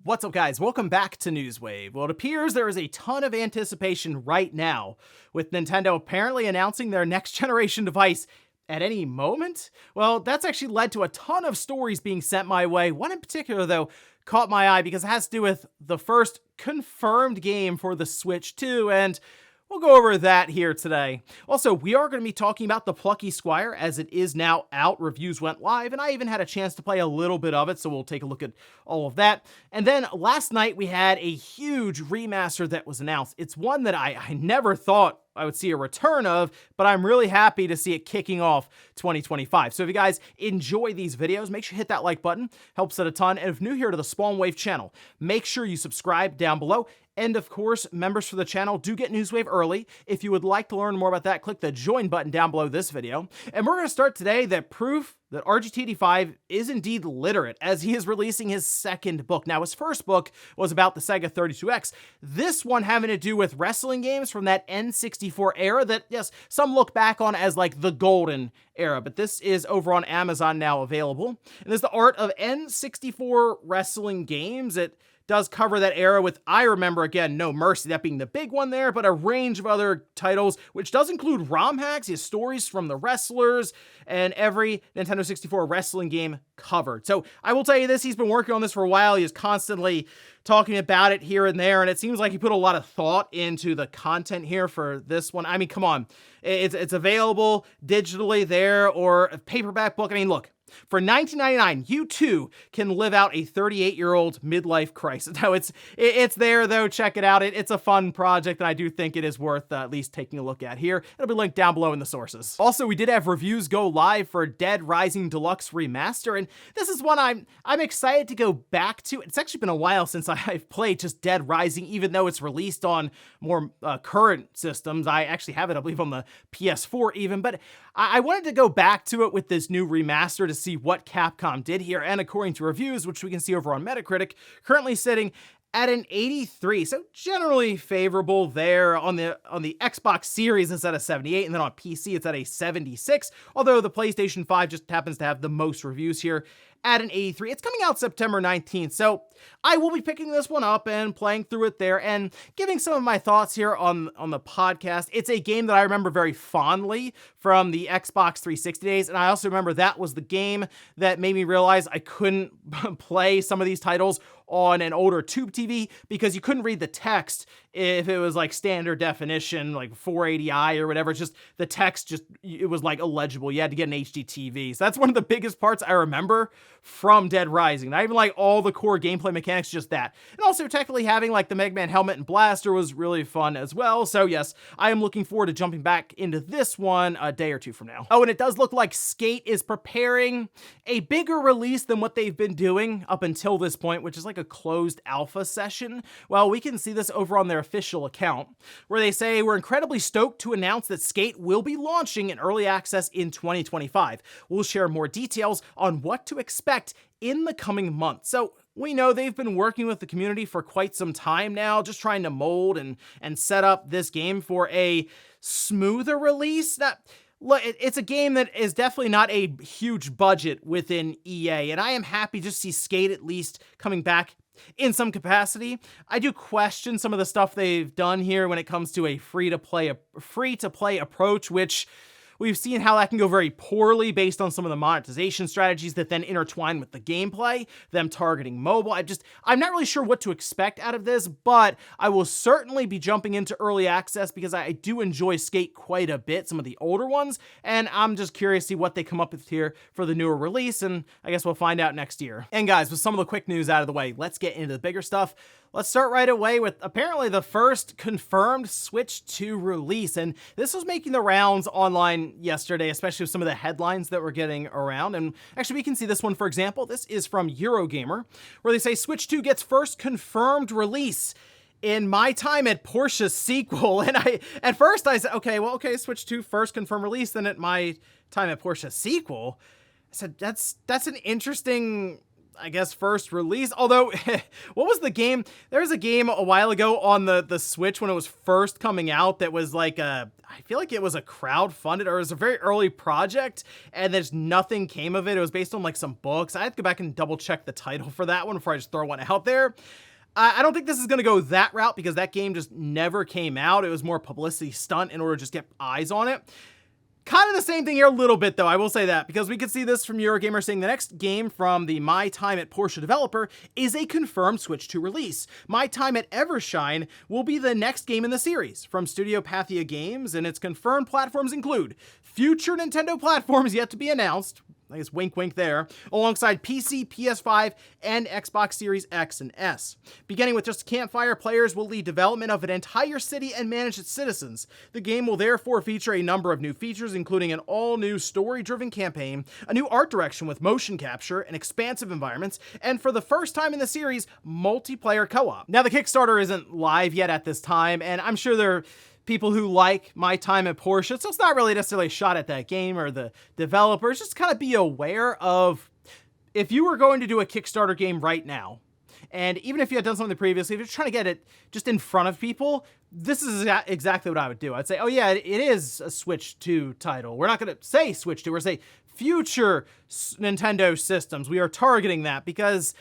What's up, guys? Welcome back to Newswave. Well, it appears there is a ton of anticipation right now, with Nintendo apparently announcing their next generation device at any moment. Well, that's actually led to a ton of stories being sent my way. One in particular, though, caught my eye because it has to do with the first confirmed game for the Switch 2, and we'll go over that here today. Also, we are going to be talking about the Plucky Squire as it is now out. Reviews went live, and I even had a chance to play a little bit of it, so we'll take a look at all of that. And then last night, we had a huge remaster that was announced. It's one that I never thought I would see a return of, but I'm really happy to see it kicking off 2025. So if you guys enjoy these videos, make sure you hit that like button. Helps out a ton. And if new here to the Spawn Wave channel, make sure you subscribe down below. And of course, members for the channel do get Newswave early. If you would like to learn more about that, click the join button down below this video. And we're going to start today that proof that RGT85 is indeed literate, as he is releasing his second book. Now, his first book was about the Sega 32X. This one having to do with wrestling games from that N64 era that, yes, some look back on as like the golden era, but this is over on Amazon now available. And this is the art of N64 wrestling games. It does cover that era with, I remember, again, No Mercy, that being the big one there, but a range of other titles, which does include ROM hacks, his stories from the wrestlers, and every Nintendo 64 wrestling game covered. So I will tell you this, he's been working on this for a while. He is constantly talking about it here and there, and it seems like he put a lot of thought into the content here for this one. I mean, come on. It's available digitally there, or a paperback book. I mean, look. For $19.99, you too can live out a 38-year-old midlife crisis. Now, it's there, though. Check it out. It's a fun project, and I do think it is worth at least taking a look at here. It'll be linked down below in the sources. Also, we did have reviews go live for Dead Rising Deluxe Remaster, and this is one I'm excited to go back to. It's actually been a while since I've played just Dead Rising, even though it's released on more current systems. I actually have it, I believe, on the PS4 even, but I wanted to go back to it with this new remaster to see what Capcom did here, and according to reviews, which we can see over on Metacritic, currently sitting at an 83, so generally favorable there. On the Xbox Series, it's at a 78, and then on PC, it's at a 76, although the PlayStation 5 just happens to have the most reviews here at an 83. It's coming out September 19th, so I will be picking this one up and playing through it there and giving some of my thoughts here on the podcast. It's a game that I remember very fondly from the Xbox 360 days, and I also remember that was the game that made me realize I couldn't play some of these titles on an older tube TV because you couldn't read the text if it was like standard definition, like 480i or whatever. It's just the text, it was like illegible. You had to get an HD TV. So that's one of the biggest parts I remember from Dead Rising. Not even like all the core gameplay mechanics, just that. And also technically having like the Mega Man helmet and blaster was really fun as well. So yes, I am looking forward to jumping back into this one a day or two from now. Oh, and it does look like Skate is preparing a bigger release than what they've been doing up until this point, which is like a closed alpha session. Well, we can see this over on their official account, where they say, "We're incredibly stoked to announce that Skate will be launching in early access in 2025. We'll share more details on what to expect in the coming months." So we know they've been working with the community for quite some time now, just trying to mold and set up this game for a smoother release. Look, it's a game that is definitely not a huge budget within EA, and I am happy to see Skate at least coming back in some capacity. I do question some of the stuff they've done here when it comes to a free-to-play approach, which we've seen how that can go very poorly based on some of the monetization strategies that then intertwine with the gameplay, them targeting mobile. I'm not really sure what to expect out of this, but I will certainly be jumping into early access because I do enjoy Skate quite a bit, some of the older ones, and I'm just curious to see what they come up with here for the newer release, and I guess we'll find out next year. And guys, with some of the quick news out of the way, let's get into the bigger stuff. Let's start right away with apparently the first confirmed Switch 2 release, and this was making the rounds online yesterday, especially with some of the headlines that were getting around. And actually, we can see this one, for example. This is from Eurogamer, where they say Switch 2 gets first confirmed release in my time at Porsche's sequel. And at first I said, okay, Switch 2 first confirmed release, then at my time at Porsche's sequel. I said, that's an interesting I guess, first release. Although, what was the game? There was a game a while ago on the Switch when it was first coming out that was like I feel like it was a crowdfunded, or it was a very early project, and there's nothing came of it. It was based on like some books. I have to go back and double check the title for that one before I just throw one out there. I don't think this is going to go that route because that game just never came out. It was more publicity stunt in order to just get eyes on it. Kind of the same thing here a little bit, though, I will say that, because we could see this from Eurogamer saying the next game from the My Time at Portia developer is a confirmed Switch 2 release. My Time at Evershine will be the next game in the series from Studio Pathia Games, and its confirmed platforms include future Nintendo platforms yet to be announced, I guess wink wink there, alongside PC, PS5, and Xbox Series X and S. Beginning with just a campfire, players will lead development of an entire city and manage its citizens. The game will therefore feature a number of new features, including an all-new story-driven campaign, a new art direction with motion capture and expansive environments, and for the first time in the series, multiplayer co-op. Now, the Kickstarter isn't live yet at this time, and I'm sure there are people who like My Time at Portia, so it's not really necessarily a shot at that game or the developers. Just kind of be aware of, if you were going to do a Kickstarter game right now, and even if you had done something previously, if you're trying to get it just in front of people, this is exactly what I would do. I'd say, oh yeah, it is a Switch 2 title. We're not going to say Switch 2, we're going to say future Nintendo systems. We are targeting that because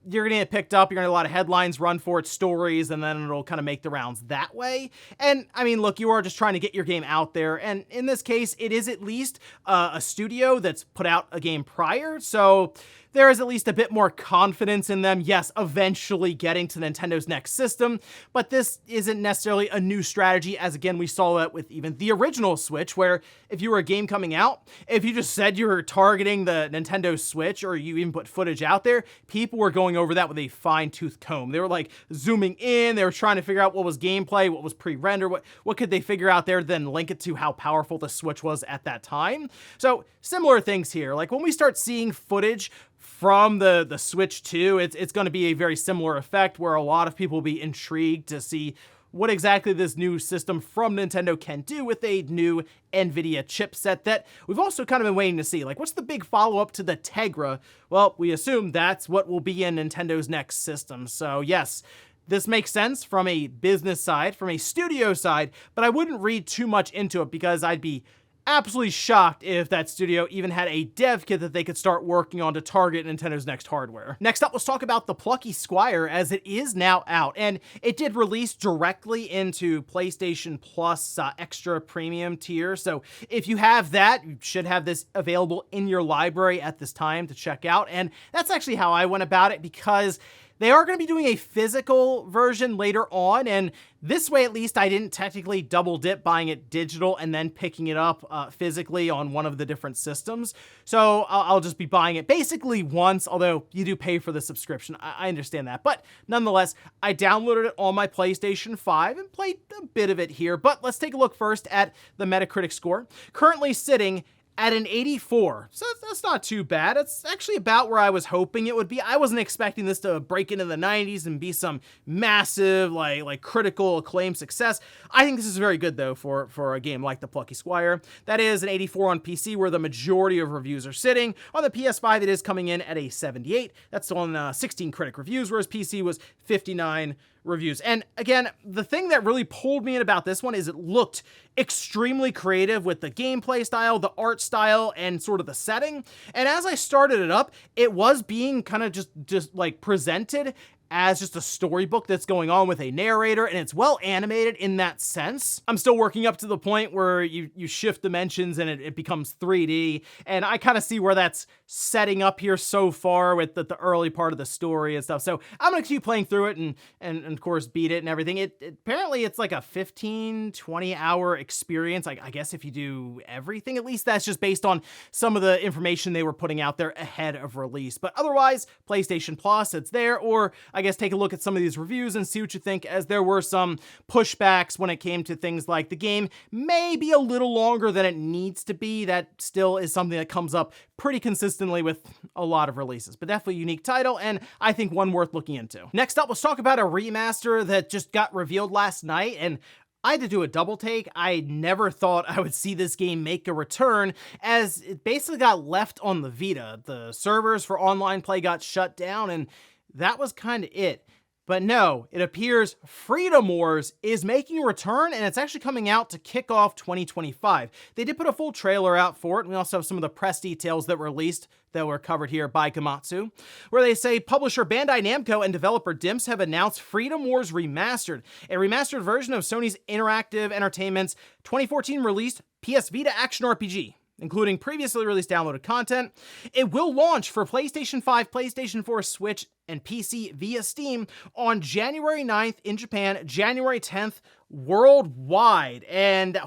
you're going to get picked up, you're going to get a lot of headlines run for it, stories, and then it'll kind of make the rounds that way. And I mean, look, you are just trying to get your game out there. And in this case, it is at least a studio that's put out a game prior. So there is at least a bit more confidence in them, yes, eventually getting to Nintendo's next system, but this isn't necessarily a new strategy, as again, we saw that with even the original Switch, where if you were a game coming out, if you just said you were targeting the Nintendo Switch, or you even put footage out there, people were going over that with a fine-tooth comb. They were like zooming in, they were trying to figure out what was gameplay, what was pre-render, what could they figure out there, then link it to how powerful the Switch was at that time. So similar things here, like when we start seeing footage from the Switch 2, it's going to be a very similar effect where a lot of people will be intrigued to see what exactly this new system from Nintendo can do with a new NVIDIA chipset that we've also kind of been waiting to see. Like, what's the big follow-up to the Tegra? Well, we assume that's what will be in Nintendo's next system. So yes, this makes sense from a business side, from a studio side, but I wouldn't read too much into it because I'd be absolutely shocked if that studio even had a dev kit that they could start working on to target Nintendo's next hardware. Next up, let's talk about the Plucky Squire, as it is now out, and it did release directly into PlayStation Plus extra premium tier. So if you have that, you should have this available in your library at this time to check out. And that's actually how I went about it, because they are going to be doing a physical version later on, and this way at least I didn't technically double dip buying it digital and then picking it up physically on one of the different systems. So I'll just be buying it basically once, although you do pay for the subscription. I understand that. But nonetheless, I downloaded it on my PlayStation 5 and played a bit of it here. But let's take a look first at the Metacritic score. Currently sitting at an 84, so that's not too bad. It's actually about where I was hoping it would be. I wasn't expecting this to break into the 90s and be some massive, like critical acclaim success. I think this is very good, though, for a game like the Plucky Squire. That is an 84 on PC, where the majority of reviews are sitting. On the PS5, it is coming in at a 78. That's on 16 critic reviews, whereas PC was 59 reviews. And again, the thing that really pulled me in about this one is it looked extremely creative with the gameplay style, the art style, and sort of the setting. And as I started it up, it was being kind of just like presented as just a storybook that's going on with a narrator, and it's well animated in that sense. I'm still working up to the point where you shift dimensions and it becomes 3D, and I kind of see where that's setting up here so far with the early part of the story and stuff. So I'm gonna keep playing through it and of course beat it and everything. Apparently it's like a 15-20 hour experience. I guess if you do everything, at least that's just based on some of the information they were putting out there ahead of release. But otherwise, PlayStation Plus, it's there, or I guess take a look at some of these reviews and see what you think, as there were some pushbacks when it came to things like the game may be a little longer than it needs to be. That still is something that comes up pretty consistently with a lot of releases, but definitely a unique title, and I think one worth looking into. Next up, let's talk about a remaster that just got revealed last night, and I had to do a double take. I never thought I would see this game make a return, as it basically got left on the Vita. The servers for online play got shut down, and that was kind of it. But no, it appears Freedom Wars is making a return, and it's actually coming out to kick off 2025. They did put a full trailer out for it, and we also have some of the press details that were released that were covered here by Gamatsu, where they say publisher Bandai Namco and developer Dimps have announced Freedom Wars Remastered, a remastered version of Sony's Interactive Entertainment's 2014 released PS Vita action RPG, including previously released downloaded content. It will launch for PlayStation 5, PlayStation 4, Switch, and PC via Steam on January 9th in Japan, January 10th worldwide. And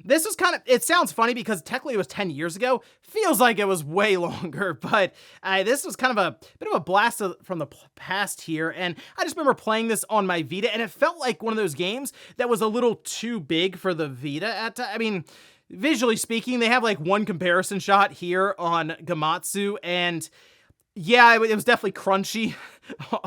this was it sounds funny because technically it was 10 years ago. Feels like it was way longer, but this was kind of a bit of a blast from the past here. And I just remember playing this on my Vita, and it felt like one of those games that was a little too big for the Vita visually speaking. They have like one comparison shot here on Gamatsu, and yeah, it was definitely crunchy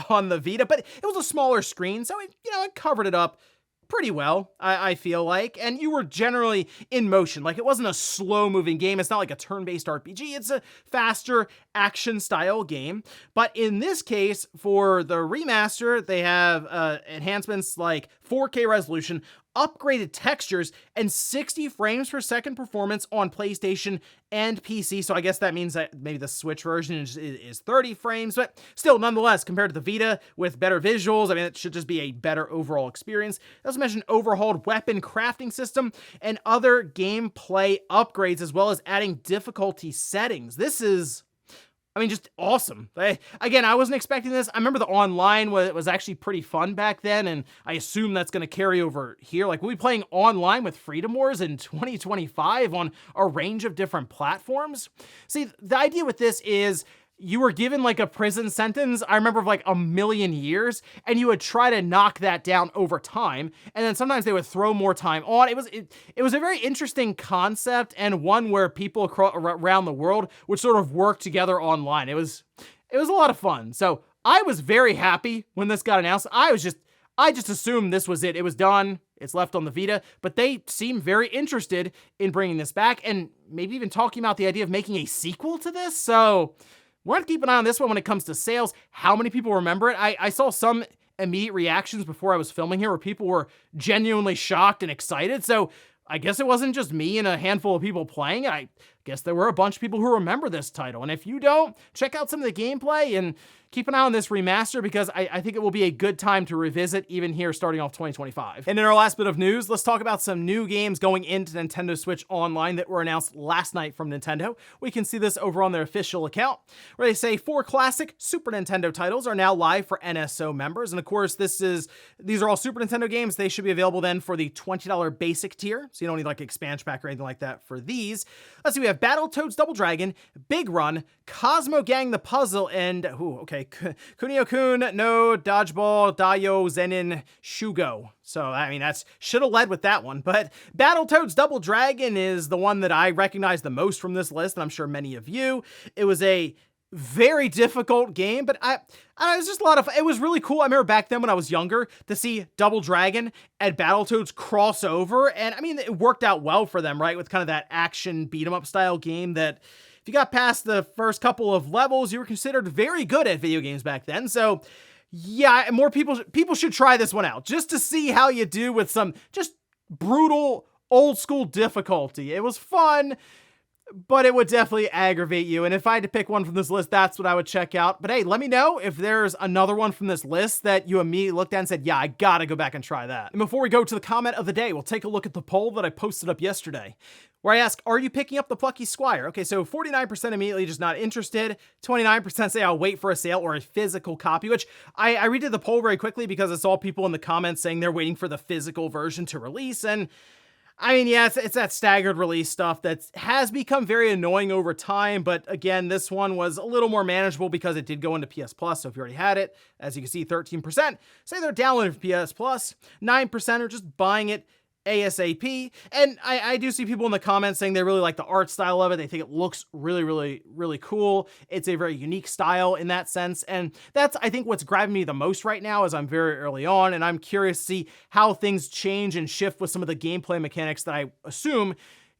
on the Vita, but it was a smaller screen, so it covered it up pretty well, I feel like, and you were generally in motion. Like, it wasn't a slow-moving game. It's not like a turn-based RPG. It's a faster action-style game, but in this case, for the remaster, they have enhancements like 4K resolution, upgraded textures, and 60 frames per second performance on PlayStation and PC. So I guess that means that maybe the Switch version is 30 frames, but still, nonetheless, compared to the Vita with better visuals, it should just be a better overall experience. They also mentioned overhauled weapon crafting system and other gameplay upgrades, as well as adding difficulty settings. This is just awesome. Again, I wasn't expecting this. I remember the online was actually pretty fun back then, and I assume that's going to carry over here. Like, we'll be playing online with Freedom Wars in 2025 on a range of different platforms. See, the idea with this is you were given like a prison sentence, I remember, of like a million years, and you would try to knock that down over time, and then sometimes they would throw more time on. It was a very interesting concept, and one where people around the world would sort of work together online. It was a lot of fun. So I was very happy when this got announced. I just assumed this was it. It was done. It's left on the Vita, but they seem very interested in bringing this back, and maybe even talking about the idea of making a sequel to this. So we're going to keep an eye on this one when it comes to sales. How many people remember it? I saw some immediate reactions before I was filming here where people were genuinely shocked and excited. So I guess it wasn't just me and a handful of people playing it. I guess there were a bunch of people who remember this title. And if you don't, check out some of the gameplay and keep an eye on this remaster, because I think it will be a good time to revisit even here starting off 2025. And in our last bit of news, let's talk about some new games going into Nintendo Switch Online that were announced last night from Nintendo. We can see this over on their official account, where they say 4 classic Super Nintendo titles are now live for NSO members. And of course, these are all Super Nintendo games. They should be available then for the $20 basic tier, so you don't need like expansion pack or anything like that for these. Let's see, we have Battletoads Double Dragon, Big Run, Cosmo Gang the Puzzle, and Kunio-kun no Dodgeball Daio Zenin Shugo. So, that's should have led with that one. But Battletoads Double Dragon is the one that I recognize the most from this list, and I'm sure many of you. It was a very difficult game, but it was just a lot of fun. It was really cool. I remember back then when I was younger to see Double Dragon and Battletoads cross over, and it worked out well for them, right? With kind of that action beat 'em up style game that if you got past the first couple of levels, you were considered very good at video games back then. So yeah, more people should try this one out just to see how you do with some just brutal old school difficulty. It was fun, but it would definitely aggravate you. And if I had to pick one from this list, that's what I would check out. But hey, let me know if there's another one from this list that you immediately looked at and said, yeah, I gotta go back and try that. And before we go to the comment of the day, we'll take a look at the poll that I posted up yesterday, where I ask, are you picking up the Plucky Squire? Okay, so 49% immediately just not interested. 29% say I'll wait for a sale or a physical copy, which I redid the poll very quickly because I saw people in the comments saying they're waiting for the physical version to release. And yeah, it's that staggered release stuff that has become very annoying over time. But again, this one was a little more manageable because it did go into PS Plus. So if you already had it, as you can see, 13% say they're downloading PS Plus. 9% are just buying it ASAP. And I do see people in the comments saying they really like the art style of it. They think it looks really, really, really cool. It's a very unique style in that sense. And that's, I think, what's grabbing me the most right now, as I'm very early on, and I'm curious to see how things change and shift with some of the gameplay mechanics that I assume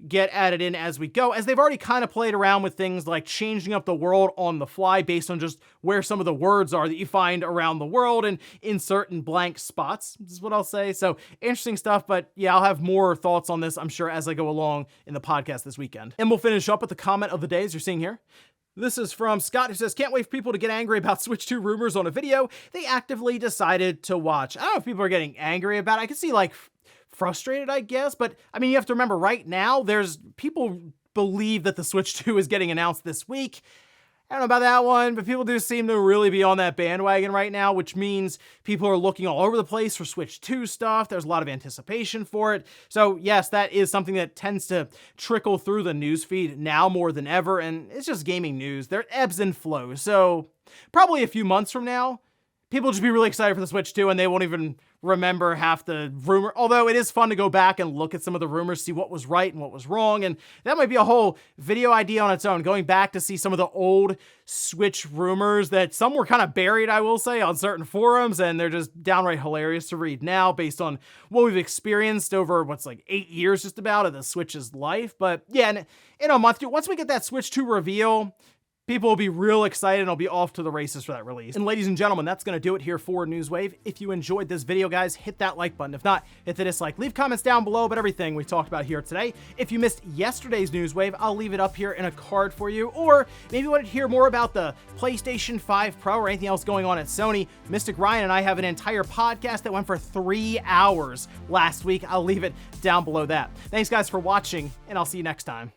get added in as we go, as they've already kind of played around with things like changing up the world on the fly based on just where some of the words are that you find around the world and in certain blank spots, is what I'll say. So interesting stuff, but yeah, I'll have more thoughts on this, I'm sure, as I go along in the podcast this weekend. And we'll finish up with the comment of the day, as you're seeing here. This is from Scott, who says, can't wait for people to get angry about Switch 2 rumors on a video they actively decided to watch. I don't know if people are getting angry about it. I can see, like, frustrated, I guess, but I mean, you have to remember right now, there's people believe that the Switch 2 is getting announced this week. I don't know about that one, but people do seem to really be on that bandwagon right now, which means people are looking all over the place for Switch 2 stuff. There's a lot of anticipation for it. So yes, that is something that tends to trickle through the news feed now more than ever, and it's just gaming news. There ebbs and flows. So probably a few months from now, people will just be really excited for the Switch 2, and they won't even remember half the rumor. Although it is fun to go back and look at some of the rumors, see what was right and what was wrong. And that might be a whole video idea on its own, going back to see some of the old Switch rumors that some were kind of buried, I will say, on certain forums. And they're just downright hilarious to read now based on what we've experienced over what's like 8 years just about of the Switch's life. But yeah, in a month, once we get that Switch 2 reveal, people will be real excited and will be off to the races for that release. And ladies and gentlemen, that's going to do it here for Newswave. If you enjoyed this video, guys, hit that like button. If not, hit the dislike. Leave comments down below about everything we talked about here today. If you missed yesterday's Newswave, I'll leave it up here in a card for you. Or maybe you wanted to hear more about the PlayStation 5 Pro or anything else going on at Sony. Mystic Ryan and I have an entire podcast that went for 3 hours last week. I'll leave it down below that. Thanks, guys, for watching, and I'll see you next time.